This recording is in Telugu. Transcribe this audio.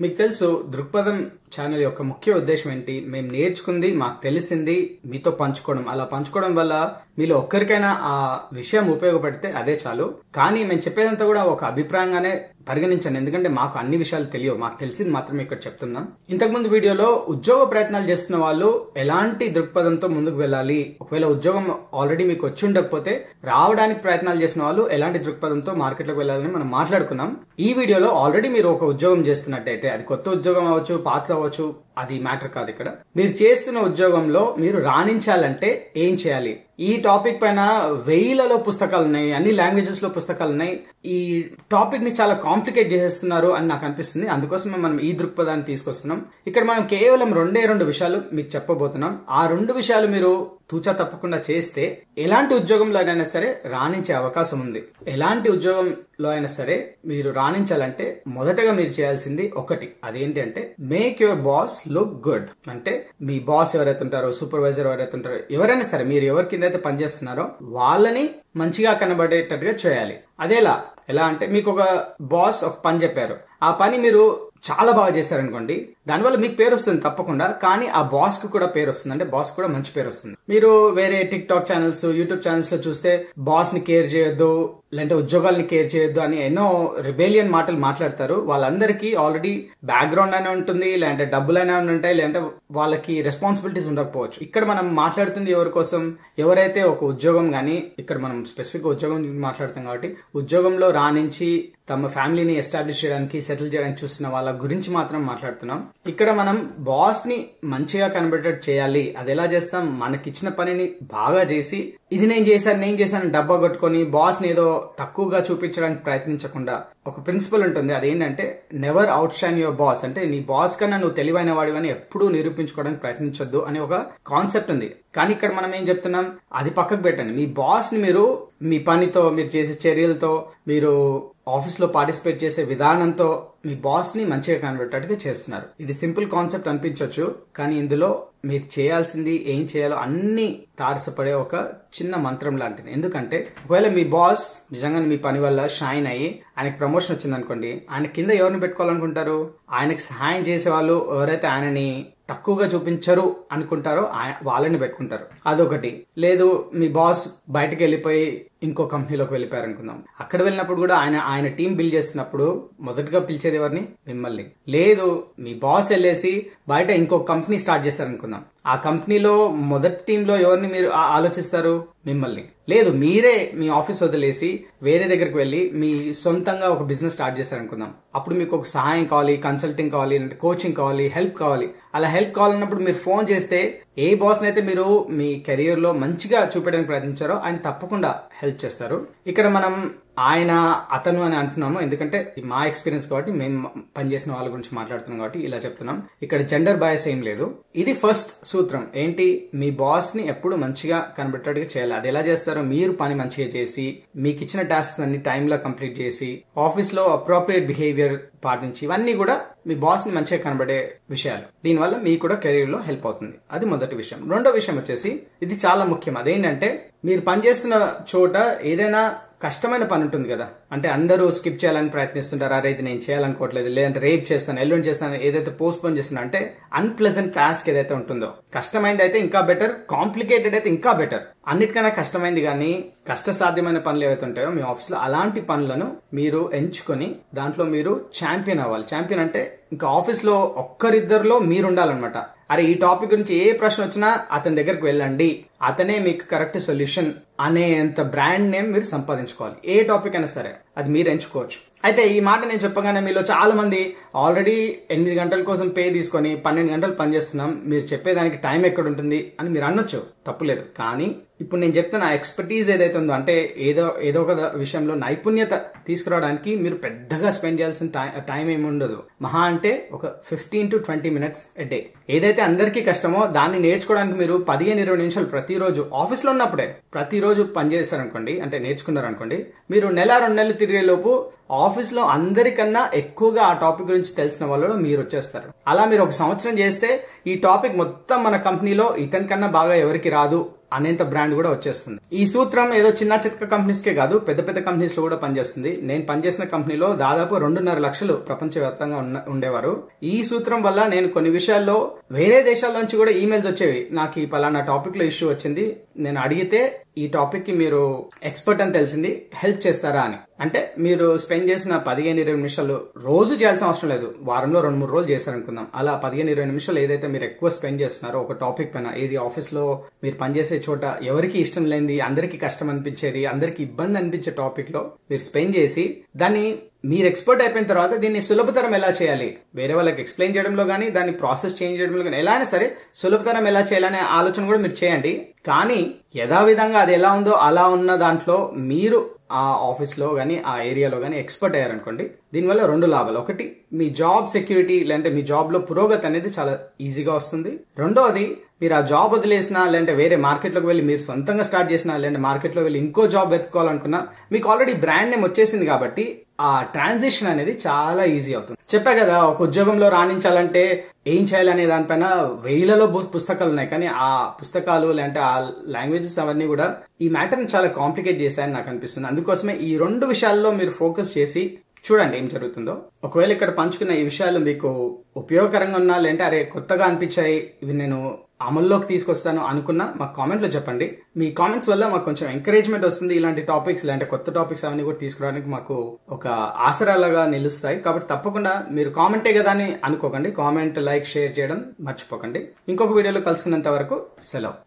మీకు తెలుసు దృక్పథం ఛానల్ యొక్క ముఖ్య ఉద్దేశం ఏంటి? మేము నేర్చుకుంది, మాకు తెలిసింది మీతో పంచుకోవడం. అలా పంచుకోవడం వల్ల మీలో ఒక్కరికైనా ఆ విషయం ఉపయోగపడితే అదే చాలు. కానీ మేము చెప్పేదంతా కూడా ఒక అభిప్రాయంగానే పరిగణించండి, ఎందుకంటే మాకు అన్ని విషయాలు తెలియవు, మాకు తెలిసింది మాత్రమే ఇక్కడ చెప్తున్నాం. ఇంతకుముందు వీడియోలో ఉద్యోగ ప్రయత్నాలు చేస్తున్న వాళ్ళు ఎలాంటి దృక్పథంతో ముందుకు వెళ్ళాలి, ఒకవేళ ఉద్యోగం ఆల్రెడీ మీకు వచ్చి ఉండకపోతే రావడానికి ప్రయత్నాలు చేసిన వాళ్ళు ఎలాంటి దృక్పథంతో మార్కెట్లోకి వెళ్ళాలని మనం మాట్లాడుకున్నాం. ఈ వీడియోలో ఆల్రెడీ మీరు ఒక ఉద్యోగం చేస్తున్నట్టయితే, అది కొత్త ఉద్యోగం అవ్వచ్చు, పాత అవ్వచ్చు, అది మ్యాటర్ కాదు. ఇక్కడ మీరు చేస్తున్న ఉద్యోగంలో మీరు రాణించాలంటే ఏం చేయాలి? ఈ టాపిక్ పైన వేలలో పుస్తకాలు ఉన్నాయి, అన్ని లాంగ్వేజెస్ లో పుస్తకాలు ఉన్నాయి. ఈ టాపిక్ ని చాలా కాంప్లికేట్ చేసేస్తున్నారు అని నాకు అనిపిస్తుంది. అందుకోసమే మనం ఈ దృక్పథాన్ని తీసుకొస్తున్నాం. ఇక్కడ మనం కేవలం రెండు విషయాలు మీకు చెప్పబోతున్నాం. ఆ 2 విషయాలు మీరు తూచా తప్పకుండా చేస్తే ఎలాంటి ఉద్యోగంలో అయినా సరే రాణించే అవకాశం ఉంది. ఎలాంటి ఉద్యోగంలో అయినా సరే మీరు రాణించాలంటే మొదటగా మీరు చేయాల్సింది ఒకటి, అదేంటి అంటే make your boss look good. అంటే మీ బాస్ ఎవరైతే ఉంటారో, సూపర్వైజర్ ఎవరైతే ఉంటారో, ఎవరైనా సరే మీరు ఎవరి కింద అయితే పనిచేస్తున్నారో వాళ్ళని మంచిగా కనబడేటట్టుగా చేయాలి. అదేలా ఎలా అంటే మీకు ఒక బాస్ ఒక పని చెప్పారు, ఆ పని మీరు చాలా బాగా చేస్తారనుకోండి, దానివల్ల మీకు పేరు వస్తుంది తప్పకుండా. కానీ ఆ బాస్ కు కూడా పేరు వస్తుంది, అంటే బాస్ కూడా మంచి పేరు వస్తుంది. మీరు వేరే tick talk channels, YouTube channels లో చూస్తే బాస్ ని కేర్ చేయొద్దు, లేదంటే ఉద్యోగాల్ని కేర్ చేయొద్దు అని ఎన్నో రిబేలియన్ మాటలు మాట్లాడతారు. వాళ్ళందరికీ ఆల్రెడీ బ్యాక్గ్రౌండ్ అయినా ఉంటుంది, లేదంటే డబ్బులైనా ఉంటాయి, లేదంటే వాళ్ళకి రెస్పాన్సిబిలిటీస్ ఉండకపోవచ్చు. ఇక్కడ మనం మాట్లాడుతుంది ఎవరి కోసం? ఎవరైతే ఒక ఉద్యోగం గానీ, ఇక్కడ మనం స్పెసిఫిక్ ఉద్యోగం మాట్లాడుతాం కాబట్టి ఉద్యోగంలో రాణించి తమ ఫ్యామిలీని ఎస్టాబ్లిష్ చేయడానికి, సెటిల్ చేయడానికి చూస్తున్న వాళ్ళ గురించి మాత్రం మాట్లాడుతున్నాం. ఇక్కడ మనం బాస్ ని మంచిగా కనబడేటట్టు చేయాలి. అది ఎలా చేస్తాం? మనకిచ్చిన పనిని బాగా చేసి ఇది నేను చేశాను డబ్బా కొట్టుకొని బాస్ ని ఏదో తక్కువగా చూపించడానికి ప్రయత్నించకుండా ఒక ప్రిన్సిపల్ ఉంటుంది, అదేంటంటే never out shine your boss. అంటే నీ బాస్ కన్నా నువ్వు తెలివైన వాడివని ఎప్పుడూ నిరూపించుకోవడానికి ప్రయత్నించొద్దు అనే ఒక కాన్సెప్ట్ ఉంది. కానీ ఇక్కడ మనం ఏం చెప్తున్నాం, అది పక్కకు పెట్టండి. మీ బాస్ ని మీరు మీ పనితో, మీరు చేసే చర్యలతో, మీరు ఆఫీస్ లో పార్టిసిపేట్ చేసే విధానంతో మీ బాస్ ని మంచిగా కనబెట్టేట్టుగా చేస్తున్నారు. ఇది సింపుల్ కాన్సెప్ట్ అనిపించవచ్చు, కానీ ఇందులో మీరు చేయాల్సింది ఏం చేయాలో అన్ని తారసపడే ఒక చిన్న మంత్రం లాంటిది. ఎందుకంటే ఒకవేళ మీ బాస్ నిజంగా మీ పని వల్ల షైన్ అయ్యి ఆయనకి ప్రమోషన్ వచ్చింది అనుకోండి, ఆయన కింద ఎవరిని పెట్టుకోవాలనుకుంటారు? ఆయనకి సహాయం చేసే వాళ్ళు, ఎవరైతే ఆయనని తక్కువగా చూపించరు అనుకుంటారో వాళ్ళని పెట్టుకుంటారు. అదొకటి. లేదు మీ బాస్ బయటకు వెళ్ళిపోయి ఇంకో కంపెనీలోకి వెళ్ళిపోయారు అనుకుందాం, అక్కడ వెళ్ళినప్పుడు కూడా ఆయన టీం బిల్డ్ చేస్తున్నప్పుడు మొదటగా పిలిచేది ఎవరిని? మిమ్మల్ని. లేదు మీ బాస్ వెళ్ళేసి బయట ఇంకో కంపెనీ స్టార్ట్ చేస్తారు అనుకుందాం, ఆ కంపెనీలో మొదటి టీంలో ఎవరిని మీరు ఆలోచిస్తారు? మిమ్మల్ని. లేదు మీరే మీ ఆఫీస్ వదిలేసి వేరే దగ్గరికి వెళ్ళి మీ సొంతంగా ఒక బిజినెస్ స్టార్ట్ చేశారనుకుందాం, అప్పుడు మీకు ఒక సహాయం కావాలి, కన్సల్టింగ్ కావాలి, కోచింగ్ కావాలి, హెల్ప్ కావాలి. అలా హెల్ప్ కావాలన్నప్పుడు మీరు ఫోన్ చేస్తే ఏ బాస్ నైతే మీరు మీ కెరియర్ లో మంచిగా చూపించడానికి ప్రయత్నించారో ఆయన తప్పకుండా హెల్ప్ చేస్తారు. ఇక్కడ మనం అతను అని అంటున్నాము, ఎందుకంటే మా ఎక్స్పీరియన్స్ కాబట్టి మేము పనిచేసిన వాళ్ళ గురించి మాట్లాడుతున్నాం కాబట్టి ఇలా చెప్తున్నాం. ఇక్కడ జెండర్ బయాస్ ఏం లేదు. ఇది ఫస్ట్ సూత్రం ఏంటి? మీ బాస్ ని ఎప్పుడు మంచిగా కనబెట్టేట్టుగా చేయాలి. అది ఎలా చేస్తారో, మీరు పని మంచిగా చేసి, మీకు ఇచ్చిన టాస్క్స్ అన్ని టైంలో కంప్లీట్ చేసి, ఆఫీస్ లో అప్రోప్రియేట్ బిహేవియర్ పాటించి, ఇవన్నీ కూడా మీ బాస్ ని మంచిగా కనబడే విషయాలు. దీనివల్ల మీకు కూడా కెరీర్ లో హెల్ప్ అవుతుంది. అది మొదటి విషయం. రెండో విషయం వచ్చేసి ఇది చాలా ముఖ్యం. అదేంటంటే మీరు పనిచేస్తున్న చోట ఏదైనా కష్టమైన పని ఉంటుంది కదా, అంటే అందరూ స్కిప్ చేయాలని ప్రయత్నిస్తుంటారు, అరే ఇది నేను చేయాలనుకోవట్లేదు, లేదంటే రేపు చేస్తాను, ఎల్లుండి చేస్తాను, ఏదైతే పోస్ట్ పోన్ చేస్తున్నా, అంటే అన్ప్లెజెంట్ టాస్క్ ఏదైతే ఉంటుందో, కష్టమైంది అయితే ఇంకా బెటర్, కాంప్లికేటెడ్ అయితే ఇంకా బెటర్. అన్నిటికన్నా కష్టమైంది కానీ కష్టసాధ్యమైన పనులు ఏవైతే ఉంటాయో మీ ఆఫీస్ లో, అలాంటి పనులను మీరు ఎంచుకొని దాంట్లో మీరు ఛాంపియన్ అవ్వాలి. ఛాంపియన్ అంటే ఇంకా ఆఫీస్ లో ఒక్కరిద్దరిలో మీరు ఉండాలన్నమాట. అరే ఈ టాపిక్ గురించి ఏ ప్రశ్న వచ్చినా అతని దగ్గరికి వెళ్ళండి, అతనే మీకు కరెక్ట్ సొల్యూషన్ అనేంత బ్రాండ్ నేమ్ మీరు సంపాదించుకోవాలి. ఏ టాపిక్ అయినా సరే అది మీరు ఎంచుకోవచ్చు. అయితే ఈ మాట నేను చెప్పగానే మీలో చాలా మంది ఆల్రెడీ 8 గంటల కోసం పే తీసుకొని 12 గంటలు పనిచేస్తున్నాం, మీరు చెప్పేదానికి టైం ఎక్కడ ఉంటుంది అని మీరు అనొచ్చు, తప్పులేదు. కానీ ఇప్పుడు నేను చెప్తున్న ఎక్స్పర్టీజ్ ఏదైతే ఉందో, అంటే ఏదో ఒక విషయంలో నైపుణ్యత తీసుకురావడానికి మీరు పెద్దగా స్పెండ్ చేయాల్సిన టైం ఏమి ఉండదు. మహా అంటే ఒక 15 to 20 minutes ఎ డే. ఏదైతే అందరికీ కష్టమో దాన్ని నేర్చుకోవడానికి మీరు 15-20 నిమిషాలు ప్రతిరోజు ఆఫీస్ లో ఉన్నప్పుడే ప్రతిరోజు పనిచేస్తారనుకోండి, అంటే నేర్చుకున్నారనుకోండి, మీరు నెల 2 నెలలు తిరిగే లోపు ఆఫీస్ లో అందరికన్నా ఎక్కువగా ఆ టాపిక్ గురించి తెలిసిన వాళ్ళలో మీరు వచ్చేస్తారు. అలా మీరు 1 సంవత్సరం చేస్తే ఈ టాపిక్ మొత్తం మన కంపెనీలో ఇతని కన్నా బాగా ఎవరికి రాదు అనేంత బ్రాండ్ కూడా వచ్చేస్తుంది. ఈ సూత్రం ఏదో చిన్న చిత్క కంపెనీస్ కే కాదు, పెద్ద పెద్ద కంపెనీస్ లో కూడా పనిచేస్తుంది. నేను పనిచేసిన కంపెనీలో దాదాపు 2.5 లక్షలు ప్రపంచవ్యాప్తంగా ఉండేవారు. ఈ సూత్రం వల్ల నేను కొన్ని విషయాల్లో వేరే దేశాల నుంచి కూడా ఈమెయిల్స్ వచ్చేవి. నాకు ఈ పలానా టాపిక్ లో ఇష్యూ వచ్చింది, నేను అడిగితే ఈ టాపిక్ కి మీరు ఎక్స్పర్ట్ అని తెలిసింది, హెల్ప్ చేస్తారా అని. అంటే మీరు స్పెండ్ చేసిన 15-20 నిమిషాలు రోజు చేయాల్సిన అవసరం లేదు, వారంలో 2-3 రోజులు చేశారనుకుందాం. అలా 15-20 నిమిషాలు ఏదైతే మీరు ఎక్కువ స్పెండ్ చేస్తున్నారో ఒక టాపిక్ పైన, ఏది ఆఫీస్ లో మీరు పనిచేసే చోట ఎవరికి ఇష్టం లేనిది, అందరికి కష్టం అనిపించేది, అందరికి ఇబ్బంది అనిపించే టాపిక్ లో మీరు స్పెండ్ చేసి దాన్ని మీరు ఎక్స్పర్ట్ అయిపోయిన తర్వాత దీన్ని సులభతరం ఎలా చేయాలి, వేరే వాళ్ళకి ఎక్స్ప్లెయిన్ చేయడంలో కానీ దాన్ని ప్రాసెస్ చేంజ్ చేయడంలో కానీ ఎలా అయినా సరే సులభతరం ఎలా చేయాలనే ఆలోచన కూడా మీరు చేయండి. కానీ యథావిధంగా అది ఎలా ఉందో అలా ఉన్న దాంట్లో మీరు ఆ ఆఫీస్ లో గానీ ఆ ఏరియాలో గానీ ఎక్స్పర్ట్ అయ్యారనుకోండి, దీనివల్ల 2 లాభాలు. ఒకటి, మీ జాబ్ సెక్యూరిటీ లేదంటే మీ జాబ్ లో పురోగతి అనేది చాలా ఈజీగా వస్తుంది. రెండోది, మీరు ఆ జాబ్ వదిలేసినా లేదంటే వేరే మార్కెట్ లోకి వెళ్ళి మీరు సొంతంగా స్టార్ట్ చేసినా లేదంటే మార్కెట్ లో వెళ్ళి ఇంకో జాబ్ వెతుక్కోవాలనుకున్నా మీకు ఆల్రెడీ బ్రాండ్ నేమ్ వచ్చేసింది కాబట్టి ఆ ట్రాన్సిషన్ అనేది చాలా ఈజీ అవుతుంది. చెప్పా కదా, ఒక ఉద్యోగంలో రాణించాలంటే ఏం చేయాలనే దానిపైన వేలలో పుస్తకాలు ఉన్నాయి, కానీ ఆ పుస్తకాలు లేదంటే ఆ లాంగ్వేజెస్ అవన్నీ కూడా ఈ మ్యాటర్ ని చాలా కాంప్లికేట్ చేశాయని నాకు అనిపిస్తుంది. అందుకోసమే ఈ 2 విషయాల్లో మీరు ఫోకస్ చేసి చూడండి ఏం జరుగుతుందో. ఒకవేళ ఇక్కడ పంచుకున్న ఈ విషయాలు మీకు ఉపయోగకరంగా ఉన్నా లేదంటే అరే కొత్తగా అనిపించాయి, ఇవి నేను అమల్లోకి తీసుకొస్తాను అనుకున్నా మాకు కామెంట్ లో చెప్పండి. మీ కామెంట్స్ వల్ల మాకు కొంచెం ఎంకరేజ్మెంట్ వస్తుంది. ఇలాంటి టాపిక్స్ లేదంటే కొత్త టాపిక్స్ అవన్నీ కూడా తీసుకురావడానికి మాకు ఒక ఆసరాలాగా నిలుస్తాయి. కాబట్టి తప్పకుండా మీరు కామెంటే కదా అని అనుకోకండి, కామెంట్, లైక్, షేర్ చేయడం మర్చిపోకండి. ఇంకొక వీడియోలో కలుసుకున్నంత వరకు సెలవు.